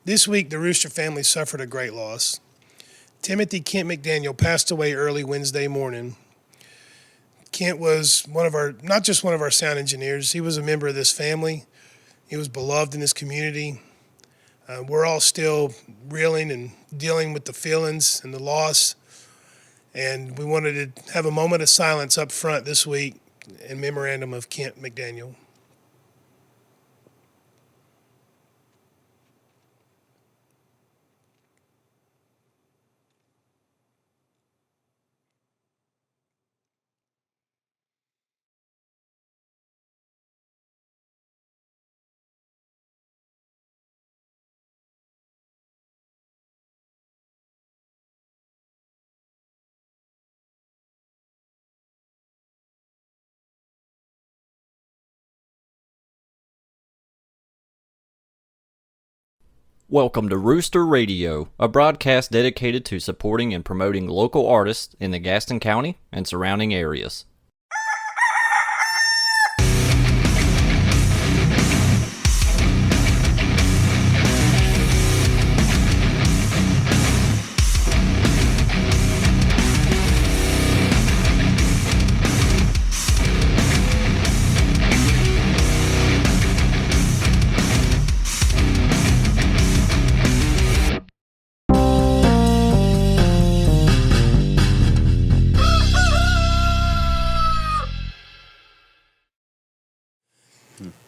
This week, the Rooster family suffered a great loss. Timothy Kent McDaniel passed away early Wednesday morning. Kent was not just one of our sound engineers, he was a member of this family. He was beloved in his community. We're all still reeling and dealing with the feelings and the loss. And we wanted to have a moment of silence up front this week in memorandum of Kent McDaniel. Welcome to Rooster Radio, a broadcast dedicated to supporting and promoting local artists in the Gaston County and surrounding areas.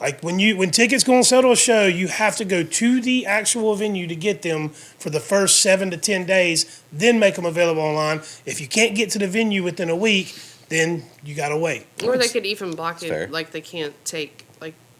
Like when tickets go on sale to a show, you have to go to the actual venue to get them for the first 7 to 10 days, then make them available online. If you can't get to the venue within a week, then you gotta wait. Or they could even block it, like they can't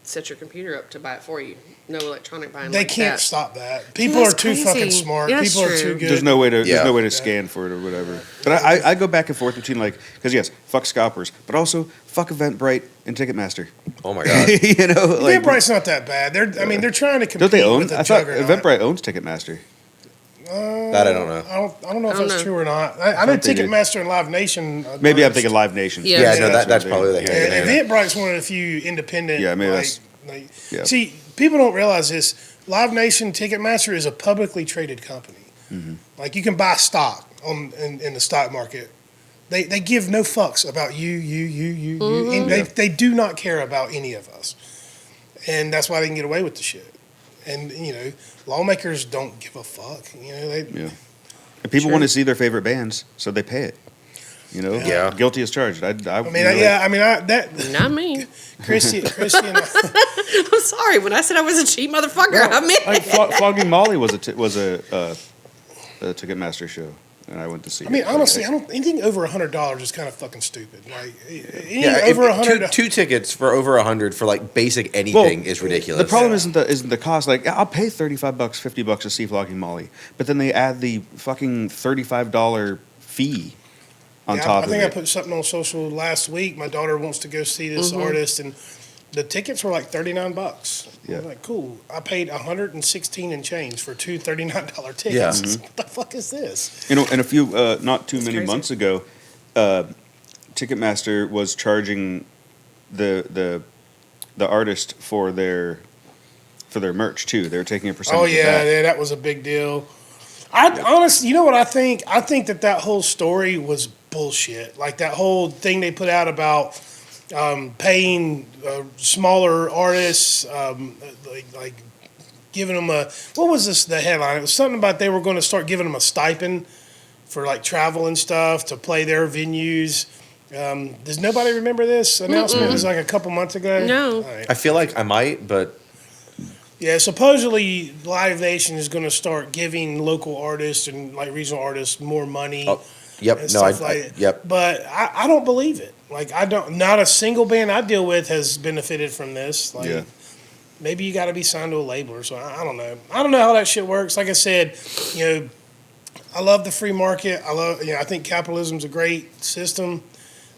set your computer up to buy it for you. No electronic buying. They can't stop that. People are too fucking smart. Yeah, People are too good. There's no way to scan for it or whatever. But I go back and forth between because yes, fuck scalpers, but also fuck Eventbrite and Ticketmaster. Oh my god. Eventbrite's not that bad. They're trying to compete. Don't they own? With I thought Eventbrite owns Ticketmaster. That I don't know. I don't know if that's true or not. I know Ticketmaster and Live Nation. Maybe I'm thinking Live Nation. Yeah, no, that's probably the hand. Eventbrite's one of the few independent. Yeah, maybe See, people don't realize this. Live Nation Ticketmaster is a publicly traded company. Mm-hmm. Like you can buy stock in the stock market. They give no fucks about you. Mm-hmm. They do not care about any of us, and that's why they can get away with the shit. And lawmakers don't give a fuck. And people want to see their favorite bands, so they pay it. Yeah. Guilty as charged. Not me. Christy and I'm sorry. When I said I was a cheap motherfucker, I meant it. Flogging Molly was a Ticketmaster show, and I went to see. Honestly, anything over $100 is kind of fucking stupid. Like over $100. Two tickets for over $100 for basic anything is ridiculous. The problem isn't the cost. Like I'll pay $35, $50 to see Flogging Molly, but then they add the fucking $35 fee. I think I put something on social last week. My daughter wants to go see this artist, and the tickets were like $39. Yeah. I'm like, cool. I paid $116 and change for two $39 tickets. Yeah. Mm-hmm. What the fuck is this? And a few, not too many months ago, Ticketmaster was charging the artist for their merch too. They were taking a percentage. Oh yeah, that was a big deal. Honestly, you know what I think? I think that whole story was bullshit. Like that whole thing they put out about paying smaller artists, like giving them what was the headline? It was something about they were going to start giving them a stipend for like travel and stuff to play their venues. Does nobody remember this announcement? It was like a couple months ago. No. I feel like I might, but. Yeah, supposedly Live Nation is going to start giving local artists and like regional artists more money. Oh, yep. And stuff like yep. But I don't believe it. Like not a single band I deal with has benefited from this. Like maybe you got to be signed to a label or something. I don't know. I don't know how that shit works. Like I said, I love the free market. I think capitalism's a great system.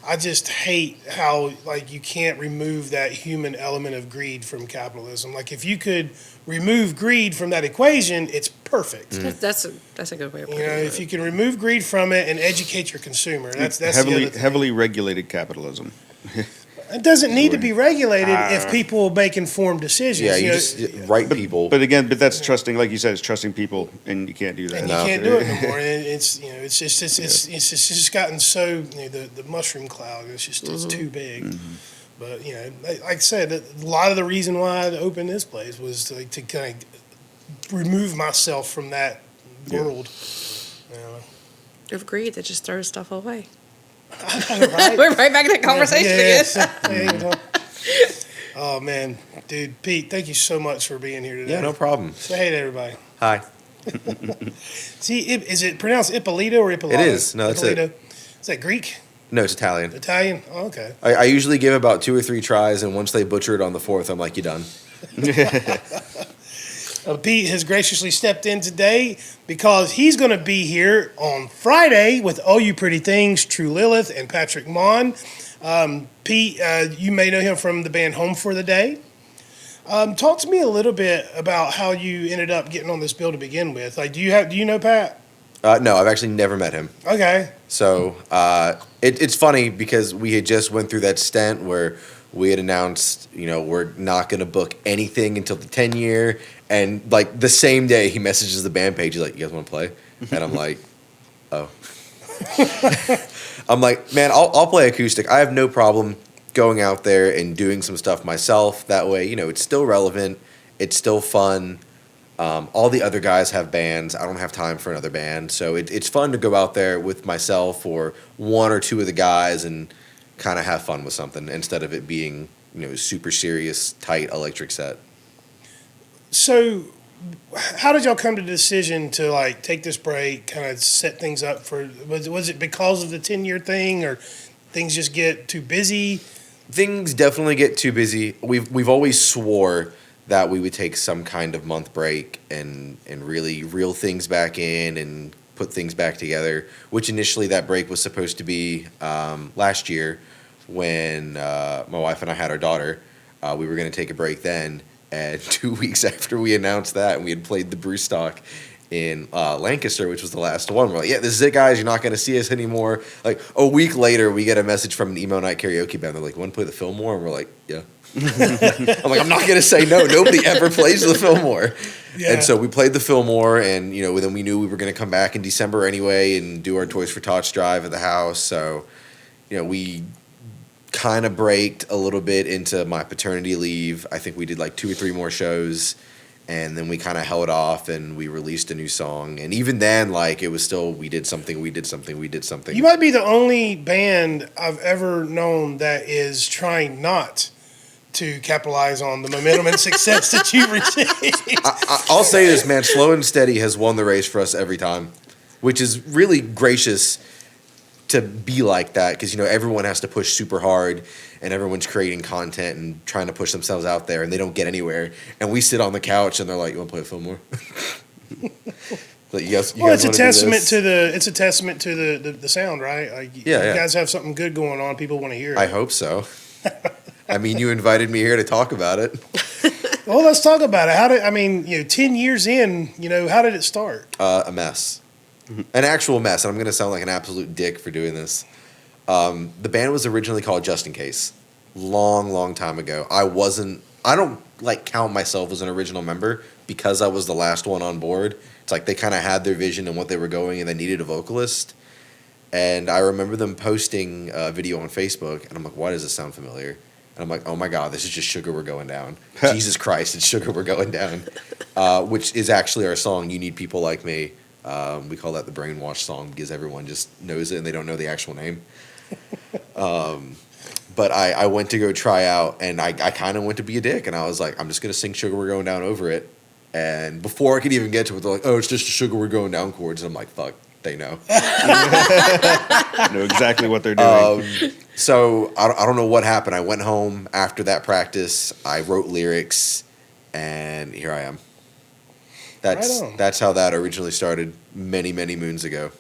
I just hate how you can't remove that human element of greed from capitalism. Like if you could remove greed from that equation, it's perfect. That's a good way of putting it. If you can remove greed from it and educate your consumer, that's heavily regulated capitalism. It doesn't need to be regulated if people make informed decisions. Yeah, you you know, just right people. But again, that's trusting, like you said, it's trusting people, and you can't do that. and you can't do it no more. And it's just gotten so the mushroom cloud. It's just it's too big. But like I said, a lot of the reason why I opened this place was to kind of remove myself from that world. Agreed. That just throws stuff away. Right? We're right back in that conversation again. Oh man, dude, Pete, thank you so much for being here today. Yeah, no problem. Say hey to everybody. Hi. See, is it pronounced Ippolito or Ippolito? It is. No, that's Ippolito. it. Is that Greek? No, it's Italian. Italian? Oh, okay. I usually give about 2 or 3 tries, and once they butcher it on the 4th, I'm like, you done. Pete has graciously stepped in today because he's going to be here on Friday with Oh You Pretty Things, True Lilith, and Patrick Mon. Pete, you may know him from the band Home for the Day. Talk to me a little bit about how you ended up getting on this bill to begin with. Like, do you know Pat? No, I've actually never met him. Okay. So it's funny because we had just went through that stint where we had announced, we're not going to book anything until the 10-year. And, like, the same day he messages the band page, he's like, you guys want to play? And I'm like, oh. I'm like, man, I'll play acoustic. I have no problem going out there and doing some stuff myself. That way, it's still relevant. It's still fun. All the other guys have bands. I don't have time for another band. So it's fun to go out there with myself or 1 or 2 of the guys and kind of have fun with something instead of it being, super serious, tight electric set. So, how did y'all come to the decision to take this break, kind of set things up for? Was it because of the 10-year thing, or things just get too busy? Things definitely get too busy. We've always swore that we would take some kind of month break and really reel things back in and put things back together. Which initially that break was supposed to be last year when my wife and I had our daughter. We were going to take a break then. And 2 weeks after we announced that, and we had played the Brewstock in Lancaster, which was the last one, we're like, yeah, this is it, guys. You're not going to see us anymore. Like, a week later, we get a message from an emo night karaoke band. They're like, want to play the Fillmore? And we're like, yeah. I'm like, I'm not going to say no. Nobody ever plays the Fillmore. Yeah. And so we played the Fillmore, and, then we knew we were going to come back in December anyway and do our Toys for Tots drive at the house. So, we kind of braked a little bit into my paternity leave. I think we did 2 or 3 more shows, and then we kind of held off and we released a new song. And even then, it was still, we did something. You might be the only band I've ever known that is trying not to capitalize on the momentum and success that you've received. I'll say this, man, Slow and Steady has won the race for us every time, which is really gracious to be like that, because everyone has to push super hard and everyone's creating content and trying to push themselves out there and they don't get anywhere, and we sit on the couch and they're like, you want to play a Fillmore? It's a testament to the sound, right? You guys have something good going on. People want to hear it. I hope so. I mean, you invited me here to talk about it. Well, let's talk about it. 10 years in, how did it start? A mess. An actual mess, and I'm going to sound like an absolute dick for doing this. The band was originally called Just In Case. Long time ago. I don't count myself as an original member because I was the last one on board. It's like they kind of had their vision and what they were going, and they needed a vocalist. And I remember them posting a video on Facebook, and I'm like, why does this sound familiar? And I'm like, oh my God, this is just Sugar We're Going Down. Jesus Christ, it's Sugar We're Going Down. Which is actually our song, You Need People Like Me. We call that the brainwash song because everyone just knows it and they don't know the actual name. But I went to go try out, and I kind of went to be a dick, and I was like, I'm just going to sing Sugar We're Going Down over it. And before I could even get to it, they're like, oh, it's just Sugar We're Going Down chords. And I'm like, fuck, they know. Know exactly what they're doing. So I don't know what happened. I went home after that practice. I wrote lyrics, and here I am. That's how that originally started many moons ago.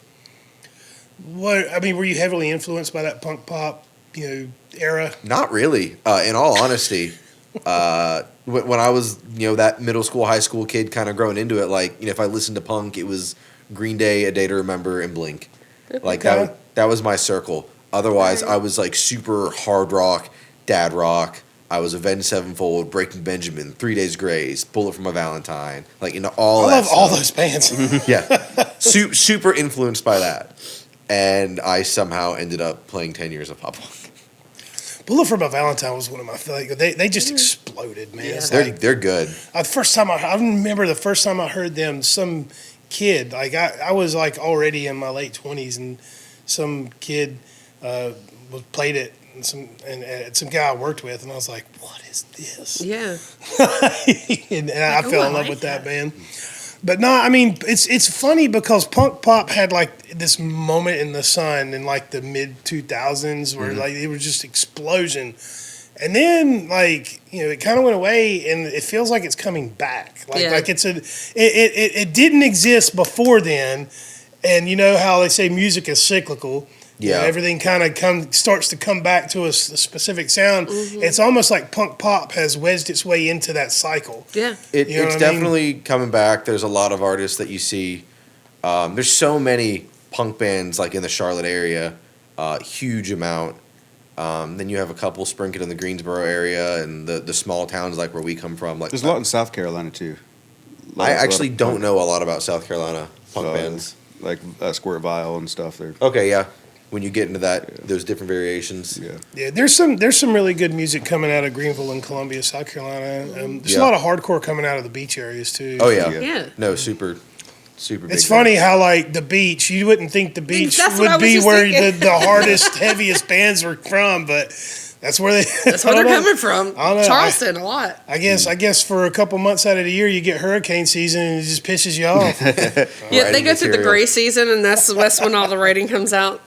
Were you heavily influenced by that punk pop, era? Not really. In all honesty, when I was, that middle school, high school kid kind of growing into it, if I listened to punk, it was Green Day, A Day to Remember, and Blink. That was my circle. Otherwise, I was super hard rock, Dad Rock. I was Avenged Sevenfold, Breaking Benjamin, 3 Days Grace, Bullet for My Valentine. Like, all I that love all stuff. those bands. Yeah. Super influenced by that. And I somehow ended up playing 10 years of pop punk. Bullet for My Valentine was one of my they just exploded, man. Yeah. It's They're good. the first time I remember the first time I heard them, some kid, like I was like already in my late 20s, and some kid played it, and some guy I worked with, and I was like, what is this? Yeah. and I Like, fell I in love like with that that. band. But no, I mean, it's funny because punk pop had like this moment in the sun in like the mid 2000s where like it was just explosion. And then, like, it kind of went away, and it feels like it's coming back. Like, Yeah. like it didn't exist before then. And you know how they say music is cyclical. Yeah. Everything kind of starts to come back to a specific sound. It's almost like punk pop has wedged its way into that cycle. Yeah. You know It's what I mean? definitely coming back. There's a lot of artists that you see. There's so many punk bands like in the Charlotte area, huge amount. Then you have a couple sprinkled in the Greensboro area and the small towns like where we come from. Like There's a lot in South Carolina too. I actually don't know a lot about South Carolina punk bands. like Squirt Vial and stuff. They're Okay, yeah. When you get into that, those different variations. yeah. Yeah, there's some really good music coming out of Greenville and Columbia, South Carolina. There's a Yeah. lot of hardcore coming out of the beach areas too. Oh yeah. Yeah. No, super big. It's funny how like the beach, you wouldn't think the beach That's what I would was be just where thinking. the hardest, heaviest bands were from, but that's where they. That's where I they're don't know. coming from. I don't know. Charleston, a lot. I guess for a couple months out of the year, you get hurricane season and it just pisses you off. Yeah, Writing they go through the material. gray season, and that's when all the rating comes out.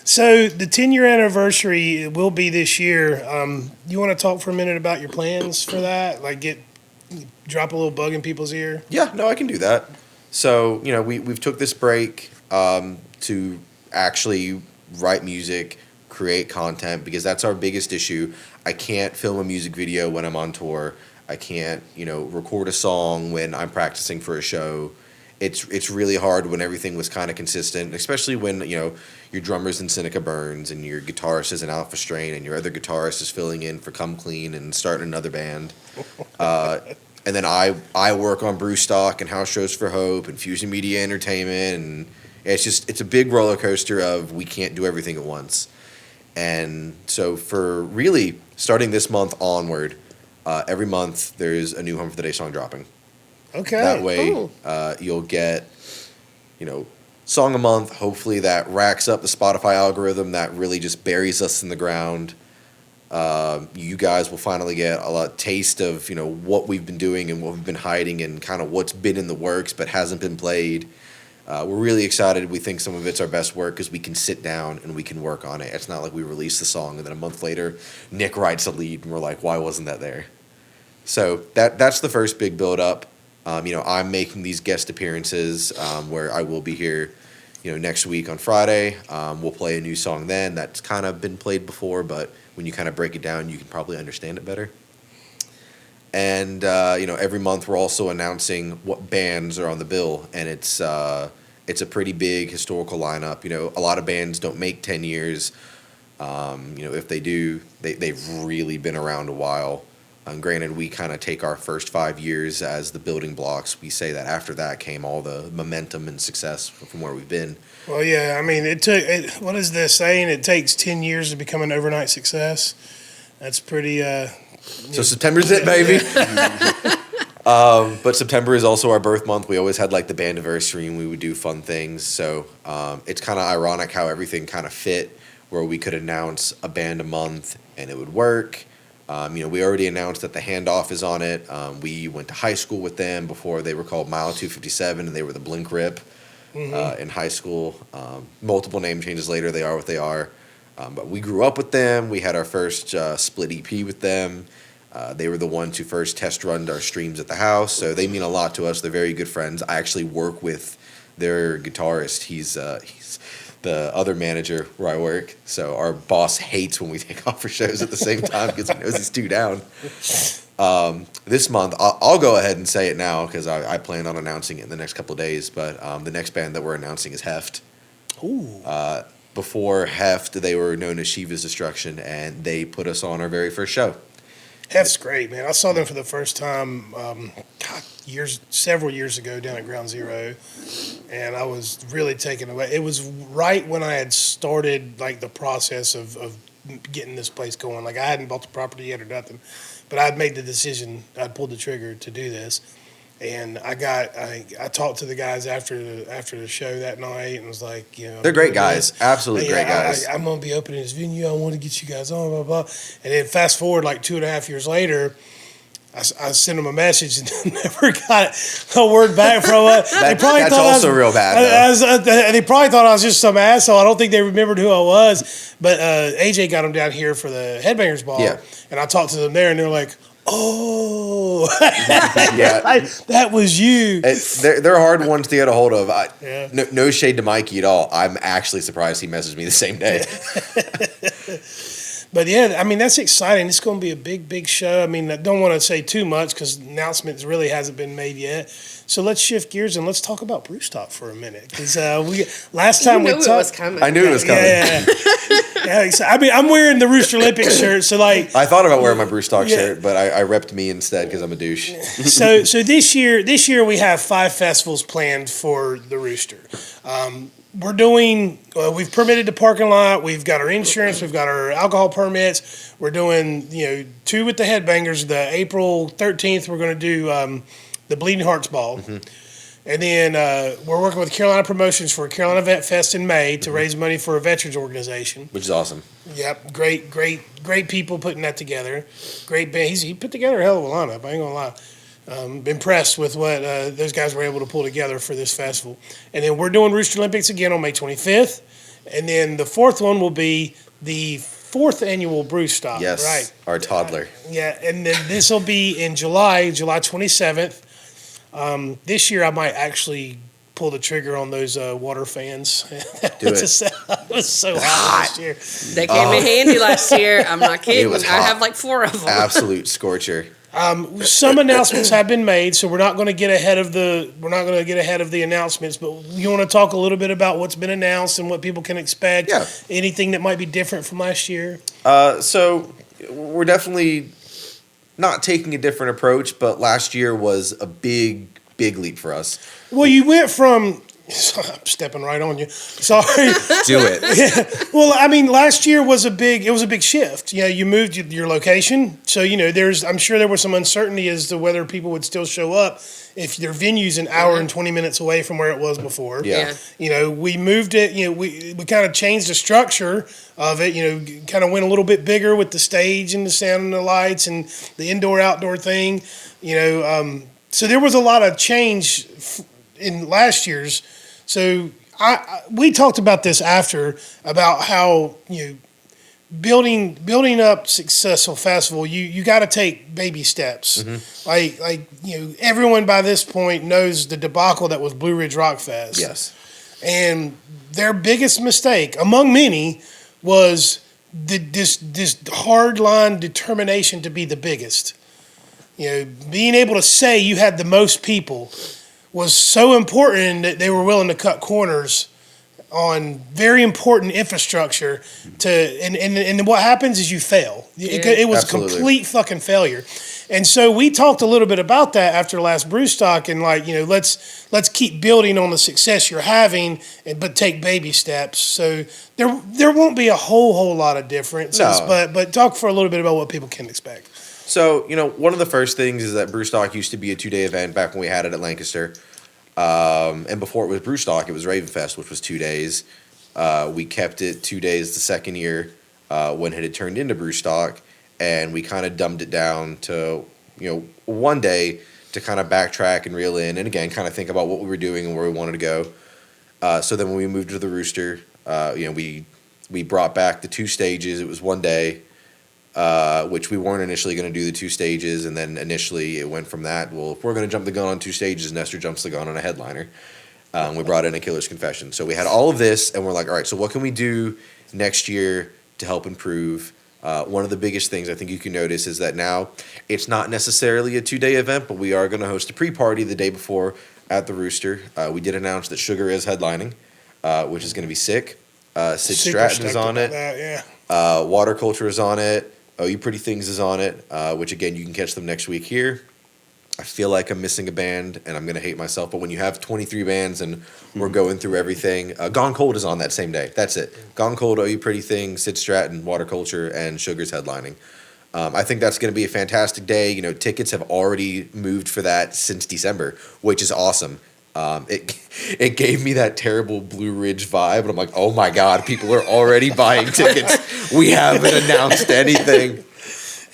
So the 10-year anniversary will be this year. You want to talk for a minute about your plans for that? Like drop a little bug in people's ear? Yeah, no, I can do that. So, we've took this break to actually write music, create content, because that's our biggest issue. I can't film a music video when I'm on tour. I can't, record a song when I'm practicing for a show. It's really hard when everything was kind of consistent, especially when, your drummer's in Seneca Burns and your guitarist is in Alpha Strain and your other guitarist is filling in for Come Clean and starting another band. And then I work on Brewstock and House Shows for Hope and Fusion Media Entertainment, and it's a big roller coaster of we can't do everything at once. And so for really starting this month onward, every month there's a new Home for the Day song dropping. Okay. That way, Cool. you'll get, song a month. Hopefully that racks up the Spotify algorithm that really just buries us in the ground. You guys will finally get a lot taste of, what we've been doing and what we've been hiding and kind of what's been in the works but hasn't been played. We're really excited. We think some of it's our best work because we can sit down and we can work on it. It's not like we release the song and then a month later, Nick writes a lead and we're like, why wasn't that there? So that's the first big build up. I'm making these guest appearances where I will be here, next week on Friday. We'll play a new song then that's kind of been played before, but when you kind of break it down, you can probably understand it better. And, every month we're also announcing what bands are on the bill, and it's a pretty big historical lineup. A lot of bands don't make 10 years. If they do, they've really been around a while. Granted, we kind of take our first 5 years as the building blocks. We say that after that came all the momentum and success from where we've been. Well, yeah. I mean, what is this saying? It takes 10 years to become an overnight success. That's pretty. So September's it, baby. But September is also our birth month. We always had like the band anniversary and we would do fun things. So it's kind of ironic how everything kind of fit where we could announce a band a month and it would work. We already announced that the Handoff is on it. We went to high school with them before they were called Mile 257 and they were the Blink Rip in high school. Multiple name changes later, they are what they are. But we grew up with them. We had our first split EP with them. They were the ones who first test runned our streams at the house, so they mean a lot to us. They're very good friends. I actually work with their guitarist. He's the other manager where I work, so our boss hates when we take off for shows at the same time because he knows he's too down. This month, I'll go ahead and say it now because I plan on announcing it in the next couple of days, but the next band that we're announcing is Heft. Ooh. before Heft, they were known as Shiva's Destruction, and they put us on our very first show. Heft's great, man. I saw them for the first time several years ago down at Ground Zero, and I was really taken away. It was right when I had started like the process of getting this place going. Like I hadn't bought the property yet or nothing, but I'd made the decision. I'd pulled the trigger to do this, and I talked to the guys after the show that night and was like, they're great guys, absolutely great guys. I'm gonna be opening this venue. I want to get you guys on, blah blah. And then fast forward like 2.5 years later, I sent them a message and never got a word back from it. That's also real bad. They probably thought I was just some asshole. I don't think they remembered who I was. But AJ got them down here for the Headbangers Ball, and I talked to them there, and they were like, "Oh, yeah, that was you." They're hard ones to get a hold of. No shade to Mikey at all. I'm actually surprised he messaged me the same day. But yeah, I mean, that's exciting. It's going to be a big show. I mean, I don't want to say too much because announcements really hasn't been made yet. So let's shift gears and let's talk about Brewstock for a minute. Because last time we talked, it was coming. I knew it was coming. Yeah. I mean, I'm wearing the Rooster Olympics shirt, so like I thought about wearing my Brewstock shirt, but I repped me instead because I'm a douche. So this year we have 5 festivals planned for the Rooster. We're doing, we've permitted the parking lot, we've got our insurance, we've got our alcohol permits. We're doing, 2 with the Headbangers. The April 13th, we're going to do the Bleeding Hearts Ball. Mm-hmm. And then we're working with Carolina Promotions for Carolina Vet Fest in May to raise money for a veterans organization. Which is awesome. Yep, great people putting that together. Great band. He put together a hell of a lineup, I ain't going to lie. Impressed with what those guys were able to pull together for this festival. And then we're doing Rooster Olympics again on May 25th. And then the 4th one will be the 4th annual Brewstock. Yes, right. Our toddler. And then this will be in July 27th. This year I might actually pull the trigger on those water fans. It was so hot this year. They came in handy last year. I'm not kidding. I have like 4 of them. Absolute scorcher. Some announcements have been made, so we're not going to get ahead of the announcements. But you want to talk a little bit about what's been announced and what people can expect? Yeah. Anything that might be different from last year? So we're definitely not taking a different approach, but last year was a big leap for us. Well, you went from. I'm stepping right on you. Sorry. Do it. Yeah. Well, I mean, last year was a big shift. You moved your location, so I'm sure there was some uncertainty as to whether people would still show up if their venue's an hour and 20 minutes away from where it was before. Yeah. We moved it. We kind of changed the structure of it. Kind of went a little bit bigger with the stage and the sound and the lights and the indoor outdoor thing. So there was a lot of change in last year's. So we talked about this after, about how building up successful festival, you got to take baby steps. Mm-hmm. Everyone by this point knows the debacle that was Blue Ridge Rock Fest. Yes, and their biggest mistake, among many, was this hardline determination to be the biggest. Being able to say you had the most people was so important that they were willing to cut corners on very important infrastructure and what happens is you fail. It was Absolutely. A complete fucking failure. And so we talked a little bit about that after the last Brewstock and let's keep building on the success you're having but take baby steps. So there won't be a whole lot of differences, but talk for a little bit about what people can expect. So, one of the first things is that Brewstock used to be a 2-day event back when we had it at Lancaster. And before it was Brewstock, it was Ravenfest, which was 2 days. We kept it 2 days the second year when it had turned into Brewstock. And we kind of dumbed it down to, 1 day to kind of backtrack and reel in. And again, kind of think about what we were doing and where we wanted to go. So then when we moved to the Rooster, we brought back the 2 stages. It was 1 day. Which we weren't initially going to do the 2 stages, and then initially it went from that. Well, if we're going to jump the gun on 2 stages, Nestor jumps the gun on a headliner. We brought in a Killer's Confession. So we had all of this, and we're like, all right, so what can we do next year to help improve? One of the biggest things I think you can notice is that now it's not necessarily a 2-day event, but we are going to host a pre-party the day before at the Rooster. We did announce that Sugar is headlining, which is going to be sick. Sid Super Stratton is stoked on about it. that, yeah. Water Culture is on it. Oh, You Pretty Things is on it, which again, you can catch them next week here. I feel like I'm missing a band, and I'm going to hate myself. But when you have 23 bands and we're going through everything, Gone Cold is on that same day. That's it. Gone Cold, Oh You Pretty Things, Sid Stratton, Water Culture, and Sugar's headlining. I think that's going to be a fantastic day. You know, tickets have already moved for that since December, which is awesome. It gave me that terrible Blue Ridge vibe, and I'm like, oh my God, people are already buying tickets. We haven't announced anything.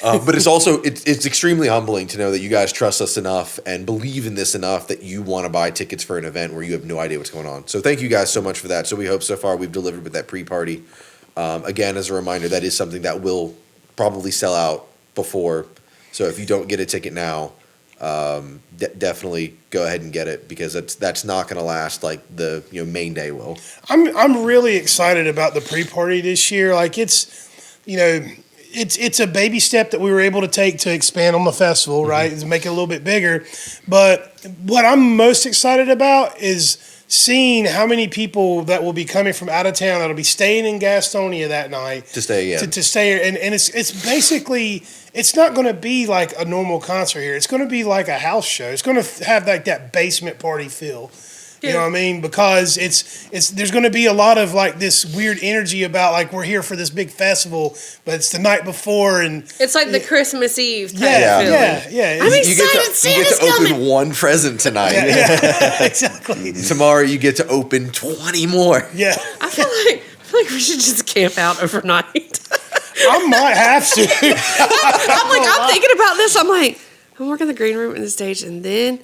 But it's also it's extremely humbling to know that you guys trust us enough and believe in this enough that you want to buy tickets for an event where you have no idea what's going on. So thank you guys so much for that. So we hope so far we've delivered with that pre-party. Again, as a reminder, that is something that will probably sell out before. So if you don't get a ticket now, definitely go ahead and get it, because that's not going to last like the main day will. I'm really excited about the pre-party this year. Like it's a baby step that we were able to take to expand on the festival, right? To make it a little bit bigger. But what I'm most excited about is seeing how many people that will be coming from out of town that'll be staying in Gastonia that night To stay, yeah. to stay, and it's basically, it's not going to be like a normal concert here. It's going to be like a house show. It's going to have like that basement party feel. You know what I mean? Because it's there's going to be a lot of like this weird energy about like we're here for this big festival, but it's the night before, and It's like the Christmas Eve type yeah, feeling. yeah. I'm It's- You get excited, to, you get Santa's to open coming. one present tonight. yeah, exactly. Tomorrow you get to open 20 more. Yeah, I feel like we should just camp out overnight. I might have to. I'm thinking about this. I'm like, I'm working the green room and the stage, and then,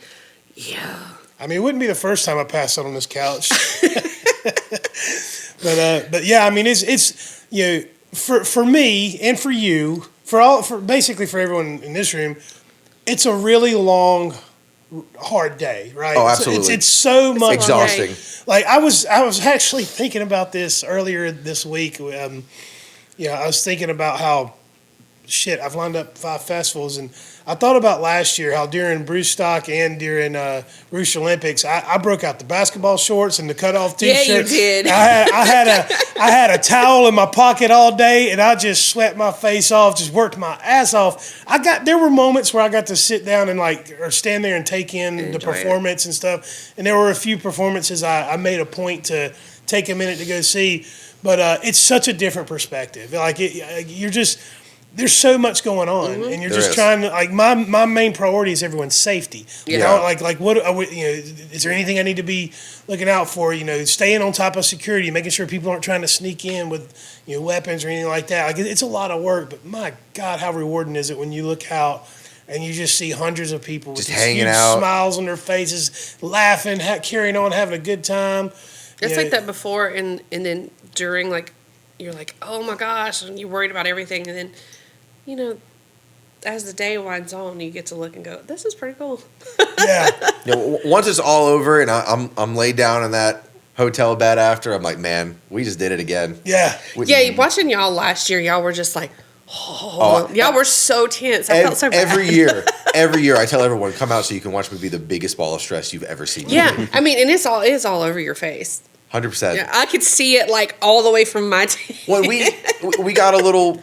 yeah. I mean, it wouldn't be the first time I passed out on this couch. but yeah, I mean, it's for me and for you, for basically for everyone in this room, it's a really long, hard day, right? Oh, absolutely. It's so much Exhausting. Like I was actually thinking about this earlier this week. I was thinking about how I've lined up 5 festivals, and I thought about last year how during Brewstock and during Rooster Olympics, I broke out the basketball shorts and the cutoff t-shirt. Yeah, you did. I had a towel in my pocket all day, and I just sweat my face off, just worked my ass off. There were moments where I got to sit down and or stand there and take in the Enjoy it. performance and stuff. And there were a few performances I made a point to take a minute to go see, but it's such a different perspective. There's so much going on, and you're There just is. trying to my main priority is everyone's safety. You Yeah. know, like what is there anything I need to be looking out for? Staying on top of security, making sure people aren't trying to sneak in with weapons or anything like that. Like it's a lot of work, but my God, how rewarding is it when you look out and you just see hundreds of people with Just these hanging huge out. smiles on their faces, laughing, carrying on, having a good time. It's Yeah. like that before, and then during, like, you're like, oh my gosh, and you're worried about everything, and then, as the day winds on, you get to look and go, this is pretty cool. Yeah. Once it's all over and I'm laid down in that hotel bed after, I'm like, man, we just did it again. Yeah. Yeah, watching y'all last year, y'all were just like, y'all were so tense. I felt so bad. Every year I tell everyone, come out so you can watch me be the biggest ball of stress you've ever seen. Yeah, I mean, and it's all over your face. 100%. Yeah, I could see it like all the way from my team. Well, we got a little,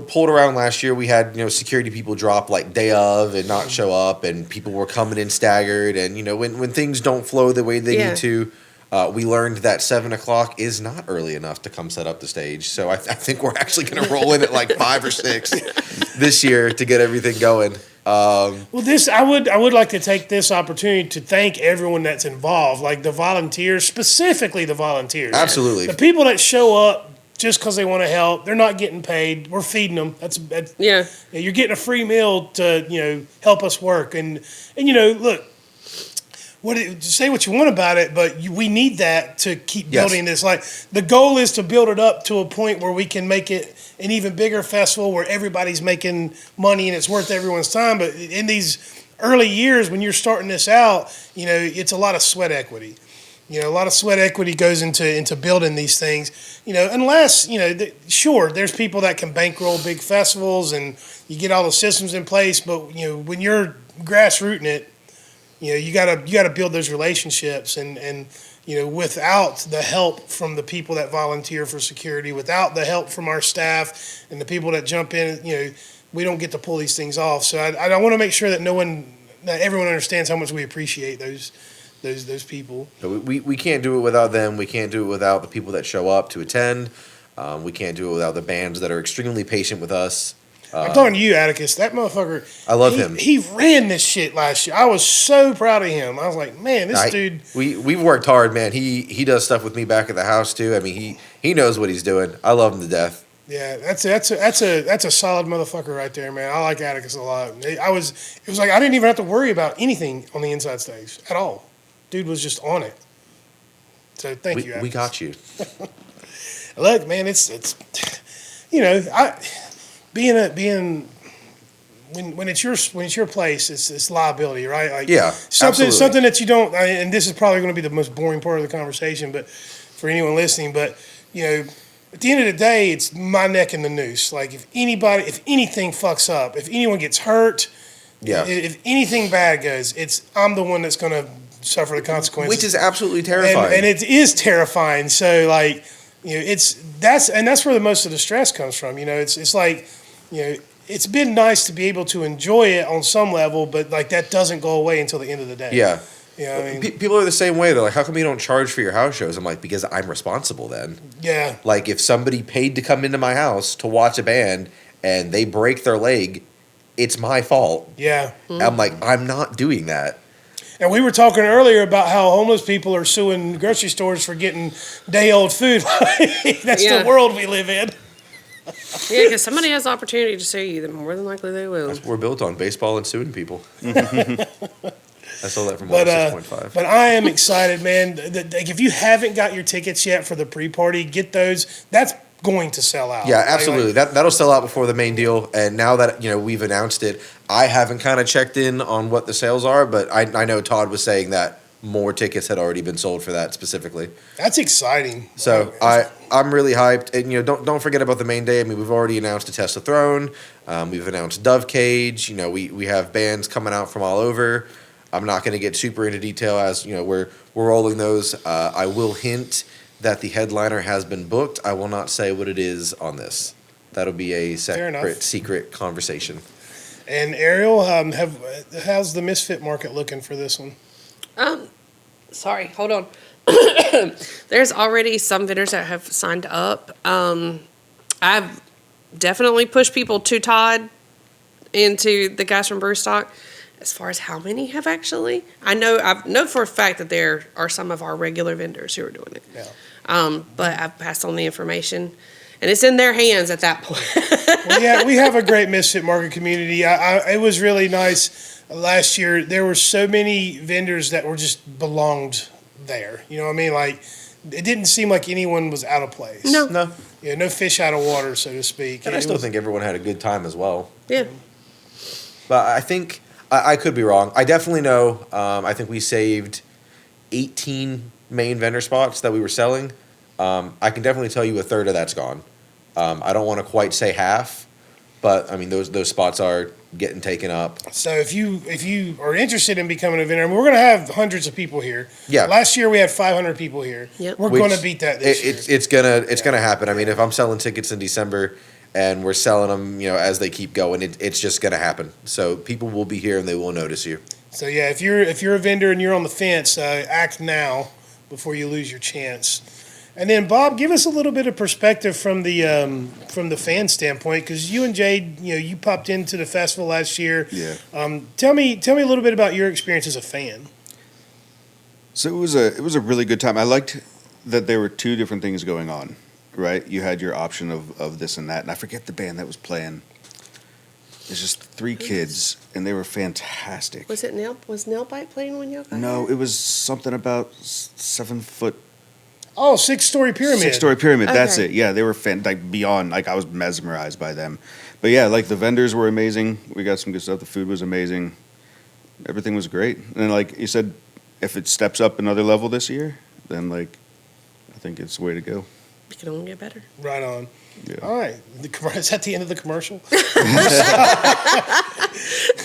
pulled around last year. We had, security people drop like day of and not show up, and people were coming in staggered. And, when things don't flow the way they Yeah. need to, we learned that 7:00 is not early enough to come set up the stage. So I think we're actually going to roll in at like 5 or 6 this year to get everything going. Well, I would like to take this opportunity to thank everyone that's involved, like the volunteers, specifically the volunteers. Absolutely. The people that show up just because they want to help. They're not getting paid. We're feeding them. That's Yeah. You're getting a free meal to help us work. And look, say what you want about it, but we need that to keep building this. Like the goal is to build it up to a point where we can make it an even bigger festival where everybody's making money and it's worth everyone's time. But in these early years, when you're starting this out, it's a lot of sweat equity. A lot of sweat equity goes into building these things. Unless sure, there's people that can bankroll big festivals and you get all the systems in place. But when you're grassrooting it, you gotta build those relationships and without the help from the people that volunteer for security, without the help from our staff and the people that jump in, we don't get to pull these things off. So I want to make sure that everyone understands how much we appreciate those people. We can't do it without them. We can't do it without the people that show up to attend. We can't do it without the bands that are extremely patient with us. I'm talking to you, Atticus. That motherfucker. I love him. He ran this shit last year. I was so proud of him. I was like, man, this dude. We've worked hard, man. He does stuff with me back at the house too. I mean, he knows what he's doing. I love him to death. Yeah, that's a solid motherfucker right there, man. I like Atticus a lot. It was like I didn't even have to worry about anything on the inside stage at all. Dude was just on it. So thank you, Atticus. We got you. Look, man, it's being when it's your place, it's liability, right? Like something that you don't. And this is probably going to be the most boring part of the conversation, but for anyone listening, but at the end of the day, it's my neck in the noose. Like if anything fucks up, if anyone gets hurt, if anything bad goes, I'm the one that's going to suffer the consequences, which is absolutely terrifying. And it is terrifying. So like. That's where the most of the stress comes from. It's like, it's been nice to be able to enjoy it on some level, but like that doesn't go away until the end of the day. Yeah. I mean, People are the same way. They're like, how come you don't charge for your house shows? I'm like, because I'm responsible then. Yeah. Like if somebody paid to come into my house to watch a band and they break their leg, it's my fault. Yeah. Mm-hmm. I'm like, I'm not doing that. And we were talking earlier about how homeless people are suing grocery stores for getting day-old food. That's the world we live in. Yeah, because somebody has the opportunity to sue you, then more than likely they will. We're built on baseball and suing people. I saw that from 6.5. But I am excited, man. Like, if you haven't got your tickets yet for the pre-party, get those. That's going to sell out. Yeah, absolutely. That'll sell out before the main deal. And now that we've announced it, I haven't kind of checked in on what the sales are, but I know Todd was saying that more tickets had already been sold for that specifically. That's exciting. So I'm really hyped. And don't forget about the main day. I mean, we've already announced a Test the Throne. We've announced Dove Cage. We have bands coming out from all over. I'm not going to get super into detail as we're rolling those. I will hint that the headliner has been booked. I will not say what it is on this. That'll be a separate, secret conversation. And Ariel, how's the Misfit market looking for this one? Sorry, hold on. There's already some vendors that have signed up. I've definitely pushed people to Todd into the guys from Brewstock. As far as how many have actually, I know for a fact that there are some of our regular vendors who are doing it. Yeah. But I've passed on the information, and it's in their hands at that point. Well, yeah, we have a great Misfit market community. It was really nice last year. There were so many vendors that were just belonged there. You know what I mean? Like, it didn't seem like anyone was out of place. No. No fish out of water, so to speak. And I still think everyone had a good time as well. Yeah. But I think, I could be wrong. I definitely know, I think we saved 18 main vendor spots that we were selling. I can definitely tell you a third of that's gone. I don't want to quite say half, but I mean those spots are getting taken up. So if you are interested in becoming a vendor, and we're going to have hundreds of people here. Yeah. Last year we had 500 people here. Yep. We're going to beat that this year. It's gonna happen. I mean, if I'm selling tickets in December and we're selling them, as they keep going, it's just gonna happen. So people will be here and they will notice you. So yeah, if you're a vendor and you're on the fence, act now before you lose your chance. And then Bob, give us a little bit of perspective from the fan standpoint, because you and Jade, you popped into the festival last year. Yeah. Tell me a little bit about your experience as a fan. So it was a really good time. I liked that there were two different things going on, right? You had your option of this and that, and I forget the band that was playing. It's just three kids, and they were fantastic. Was Nailbite playing when you got No, there? it was something about 7 foot. Oh, six-story pyramid. Six-story pyramid. Okay. That's it. Yeah, they were beyond. Like I was mesmerized by them. But yeah, like the vendors were amazing. We got some good stuff. The food was amazing. Everything was great. And like you said, if it steps up another level this year, then I think it's the way to go. It can only get better. Right on. Yeah. All right. Is that the end of the commercial?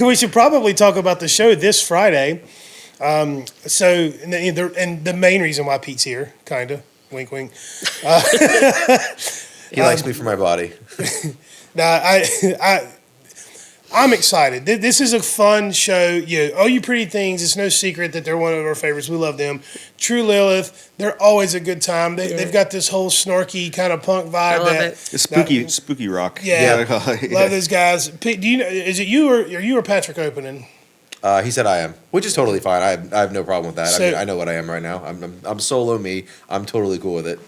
We should probably talk about the show this Friday. So, and the main reason why Pete's here, kind of, wink, wink. He likes me for my body. Now, I'm excited. This is a fun show. Oh, You Pretty Things, it's no secret that they're one of our favorites. We love them. True Lilith, they're always a good time. They've got this whole snarky kind of punk vibe. I love it. It's spooky rock. Yeah, Yeah. love those guys. Pete, do you know? Is it you or Patrick opening? He said I am, which is totally fine. I have no problem with that. So- I mean, I know what I am right now. I'm solo me. I'm totally cool with it.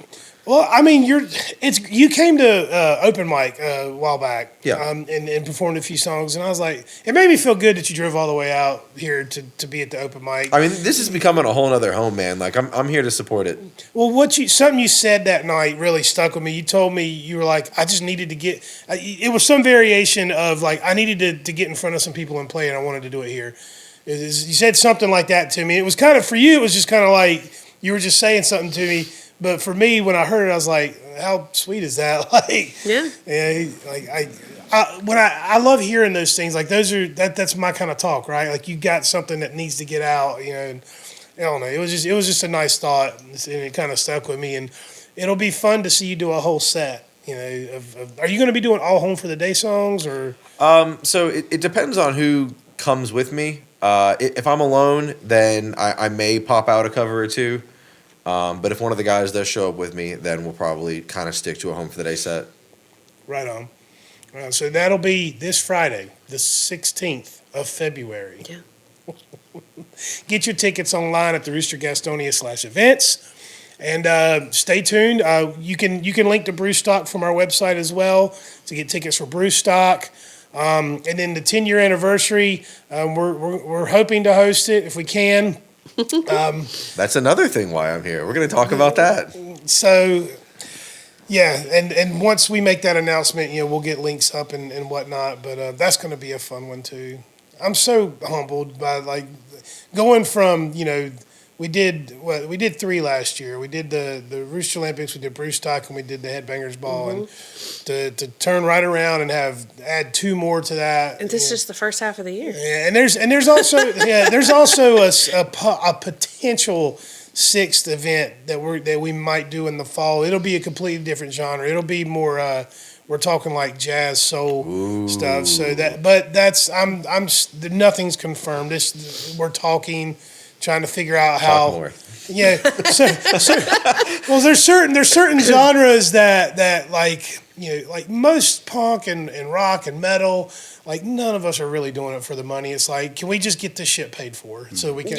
Well, I mean, you came to open mic a while back, Yeah. and performed a few songs, and I was like, it made me feel good that you drove all the way out here to be at the open mic. I mean, this is becoming a whole other home, man. Like I'm here to support it. Well, something you said that night really stuck with me. You told me you were like, I just needed to get. It was some variation of like I needed to get in front of some people and play, and I wanted to do it here. You said something like that to me. It was kind of for you. It was just kind of like you were just saying something to me. But for me, when I heard it, I was like, "How sweet is that?" Like, Yeah. like I love hearing those things. Like that's my kind of talk, right? Like you got something that needs to get out, And I don't know. It was just a nice thought, and it kind of stuck with me. And it'll be fun to see you do a whole set. Are you going to be doing all Home for the Day songs or? So it depends on who comes with me. If I'm alone, then I may pop out a cover or two. But if one of the guys does show up with me, then we'll probably kind of stick to a Home for the Day set. Right on. So that'll be this Friday, the 16th of February. Yeah. Get your tickets online at the Rooster Gastonia/events. And stay tuned. You can link to Brewstock from our website as well to get tickets for Brewstock. And then the 10-year anniversary, we're hoping to host it if we can. That's another thing why I'm here. We're going to talk about that. So, yeah, and once we make that announcement, we'll get links up and whatnot. But that's going to be a fun one too. I'm so humbled by like going from we did 3 last year. We did the Rooster Olympics, we did Brewstock, and we did the Headbangers Ball, and to turn right around and add 2 more to that. And this is just the first half of the year. Yeah, and there's also there's also a potential 6th event that we might do in the fall. It'll be a completely different genre. It'll be more we're talking like jazz soul stuff. So nothing's confirmed. We're talking, trying to figure out how. Talk more. Yeah. Well, there's certain genres that like like most punk and rock and metal, like none of us are really doing it for the money. It's like, can we just get this shit paid for so we can?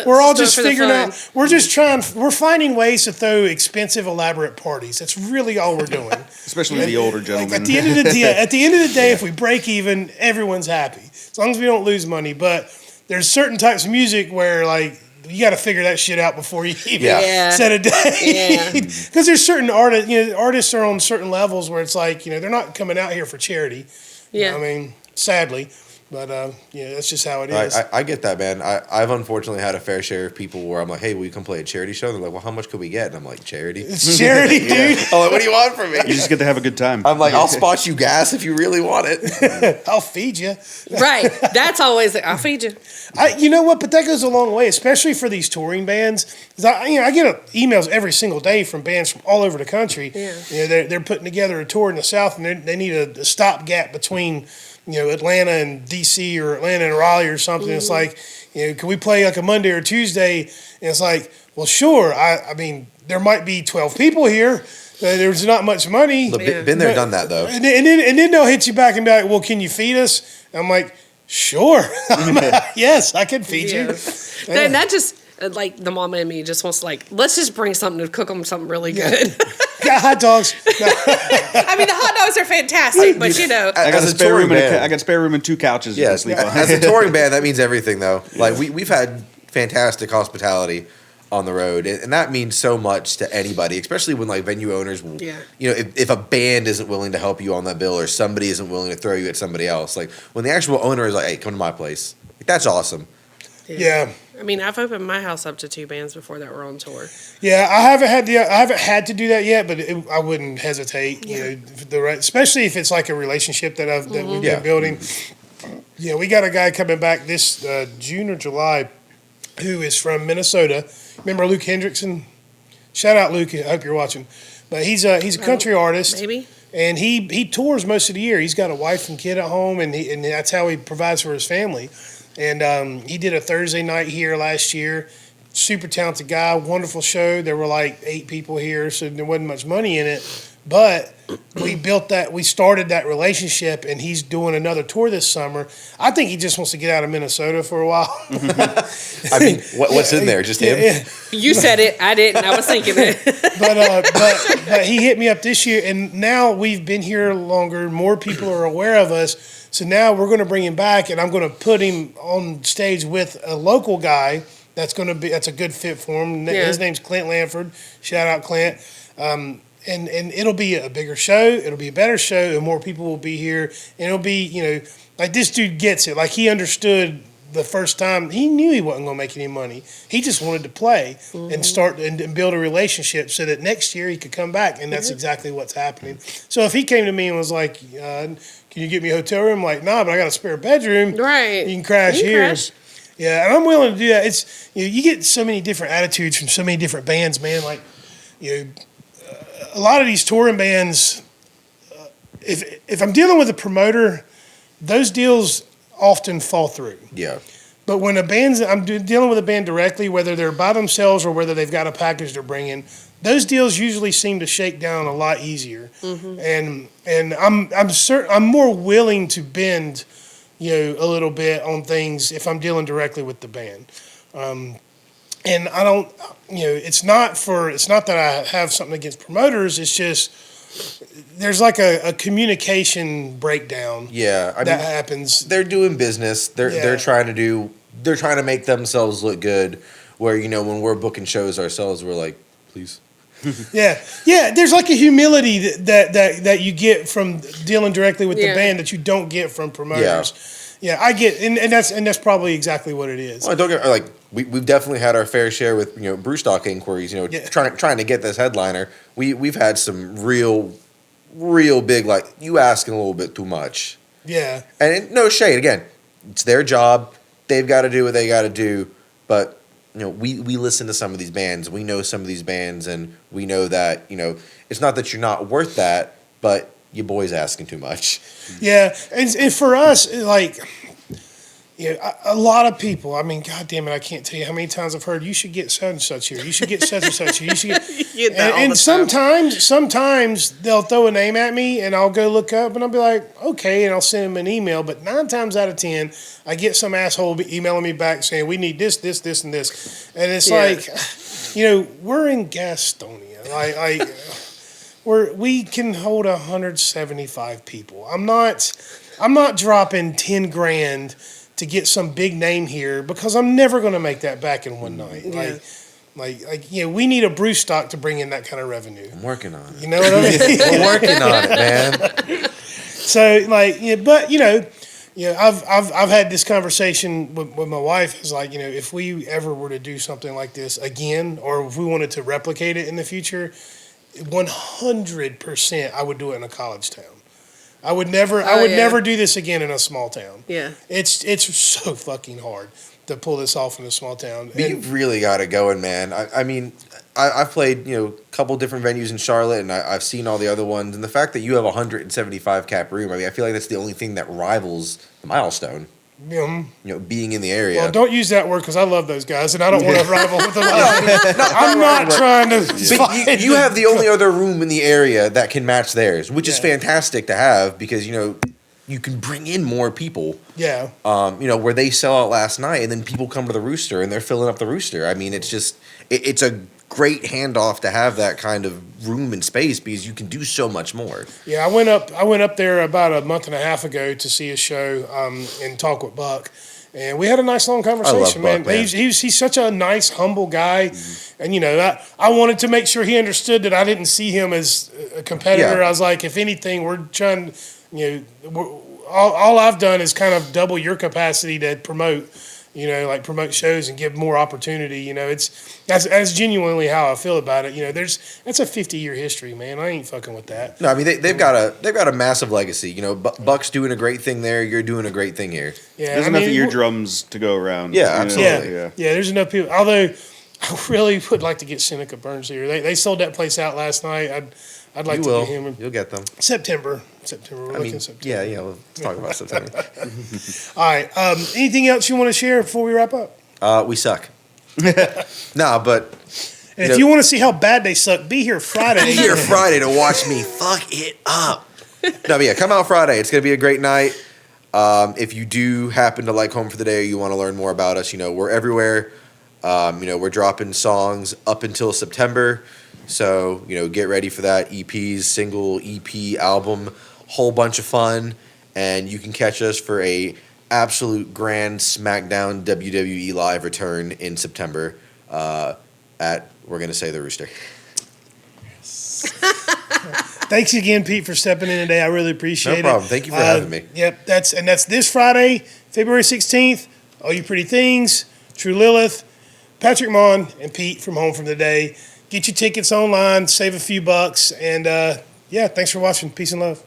We're all just figuring out. We're finding ways to throw expensive, elaborate parties. That's really all we're doing. Especially the older gentlemen. Like at the end of the day, if we break even, everyone's happy as long as we don't lose money. But there's certain types of music where like you got to figure that shit out before you even set a day. Because there's certain artists, artists are on certain levels where it's like, they're not coming out here for charity. Yeah. I mean, sadly, but that's just how it is. I get that, man. I've unfortunately had a fair share of people where I'm like, hey, will you come play a charity show? And they're like, well, how much could we get? And I'm like, charity? It's charity, dude. I'm like, what do you want from me? You just get to have a good time. I'm like, I'll spot you gas if you really want it. I'll feed you. Right. That's always I'll feed you. You know what? But that goes a long way, especially for these touring bands. 'Cause I get emails every single day from bands from all over the country. Yeah. They're putting together a tour in the South, and they need a stopgap between Atlanta and DC or Atlanta and Raleigh or something. It's like, can we play like a Monday or Tuesday? And it's like, well, sure. I mean, there might be 12 people here. There's not much money. Look, been there, done that, though. And then they'll hit you back and be like, well, can you feed us? And I'm like, sure. Yes, I can feed you. Then that just, like, the mama in me just wants to, like, let's just bring something to cook them something really good. Got hot dogs. I mean, the hot dogs are fantastic, but I got a spare room. I got spare room and 2 couches. You can sleep on. As a touring band, that means everything, though. Like we've had fantastic hospitality on the road, and that means so much to anybody, especially when like venue owners will, if a band isn't willing to help you on that bill or somebody isn't willing to throw you at somebody else, like when the actual owner is like, hey, come to my place, like, that's awesome. Yeah. I mean, I've opened my house up to 2 bands before that were on tour. Yeah, I haven't had to do that yet, but I wouldn't hesitate. Especially if it's like a relationship that we've been building. Yeah, we got a guy coming back this June or July. who is from Minnesota. Remember Luke Hendrickson? Shout out Luke. I hope you're watching. But he's a country artist. Maybe. And he tours most of the year. He's got a wife and kid at home, and that's how he provides for his family. And he did a Thursday night here last year. Super talented guy, wonderful show. There were like 8 people here, so there wasn't much money in it. But we started that relationship, and he's doing another tour this summer. I think he just wants to get out of Minnesota for a while. I mean, what's in there? Just him? Yeah. You said it. I didn't. I was thinking it. But he hit me up this year, and now we've been here longer. More people are aware of us. So now we're going to bring him back, and I'm going to put him on stage with a local guy that's a good fit for him. Yeah. His name's Clint Lanford. Shout out Clint. And it'll be a bigger show. It'll be a better show, and more people will be here. And it'll be, like this dude gets it. Like he understood the first time. He knew he wasn't going to make any money. He just wanted to play and start and build a relationship so that next year he could come back. And that's exactly what's happening. So if he came to me and was like, can you get me a hotel room? I'm like, nah, but I got a spare bedroom. Right. You can crash here. Yeah, and I'm willing to do that. It's you get so many different attitudes from so many different bands, man. Like, a lot of these touring bands, if I'm dealing with a promoter, those deals often fall through. Yeah. But when I'm dealing with a band directly, whether they're by themselves or whether they've got a package they're bringing, those deals usually seem to shake down a lot easier. Mm-hmm. And I'm more willing to bend, a little bit on things if I'm dealing directly with the band. And I don't, it's not that I have something against promoters. It's just there's like a communication breakdown. Yeah, that happens. They're doing business. They're trying to make themselves look good. Where when we're booking shows ourselves, we're like, please. Yeah. There's like a humility that you get from dealing directly with the band that you don't get from promoters. Yeah, I get, and that's probably exactly what it is. Well, don't get we've definitely had our fair share with Brewstock inquiries. Trying to get this headliner. We've had some real big you asking a little bit too much. Yeah, and no shade. Again, it's their job. They've got to do what they got to do. But we listen to some of these bands. We know some of these bands, and we know that it's not that you're not worth that, but your boy's asking too much. Yeah, and for us, a lot of people. I mean, God damn it, I can't tell you how many times I've heard you should get such and such here. You should get such and such here. You should get. And sometimes they'll throw a name at me, and I'll go look up, and I'll be like, okay, and I'll send them an email. But 9 times out of 10, I get some asshole emailing me back saying we need this, this, this, and this, and it's like, we're in Gastonia, we can hold 175 people. I'm not dropping 10 grand to get some big name here because I'm never going to make that back in one night. Yeah. We need a Brewstock to bring in that kind of revenue. I'm working on it. You know what I mean? We're working on it, man. So I've had this conversation with my wife. It's like, if we ever were to do something like this again, or if we wanted to replicate it in the future, 100% I would do it in a college town. I would never do this again in a small town. Yeah. It's so fucking hard to pull this off in a small town. But you've really got it going, man. I mean, I've played, a couple different venues in Charlotte, and I've seen all the other ones. And the fact that you have a 175 cap room, I feel like that's the only thing that rivals the Milestone. Being in the area. Well, don't use that word because I love those guys, and I don't want to rival with them. I'm not trying to. But you have the only other room in the area that can match theirs, which is fantastic to have because you can bring in more people. Yeah. Where they sell out last night, and then people come to the Rooster and they're filling up the Rooster. I mean, it's just it's a great handoff to have that kind of room and space because you can do so much more. Yeah, I went up there about a month and a half ago to see a show and talk with Buck, and we had a nice long conversation. I love Buck, man. He's such a nice, humble guy, and I wanted to make sure he understood that I didn't see him as a competitor. Yeah. I was like, if anything, we're trying, all I've done is kind of double your capacity to promote. like promote shows and give more opportunity. That's genuinely how I feel about it. That's a 50-year history, man. I ain't fucking with that. No, I mean they've got a massive legacy. Buck's doing a great thing there. You're doing a great thing here. Yeah, There's enough eardrums to go around. Yeah, absolutely. Yeah, there's enough people. Although I really would like to get Seneca Burns here. They sold that place out last night. I'd like You to will. get him. You'll get them. September. We're looking September. Yeah. Let's talk about September. All right. Anything else you want to share before we wrap up? We suck. Nah, but And if you want to see how bad they suck, be here Friday. be here Friday to watch me fuck it up. No, but yeah, come out Friday. It's gonna be a great night. If you do happen to like Home for the Day, or you want to learn more about us, we're everywhere. We're dropping songs up until September. So, get ready for that. EPs, single, EP, album, whole bunch of fun. And you can catch us for a absolute grand SmackDown WWE Live return in September at, we're going to say, the Rooster. Thanks again, Pete, for stepping in today. I really appreciate it. No problem. Thank you for having me. Yep, that's this Friday, February 16th. All You Pretty Things, True Lilith, Patrick Mon, and Pete from Home from the Day. Get your tickets online, save a few bucks, and thanks for watching. Peace and love.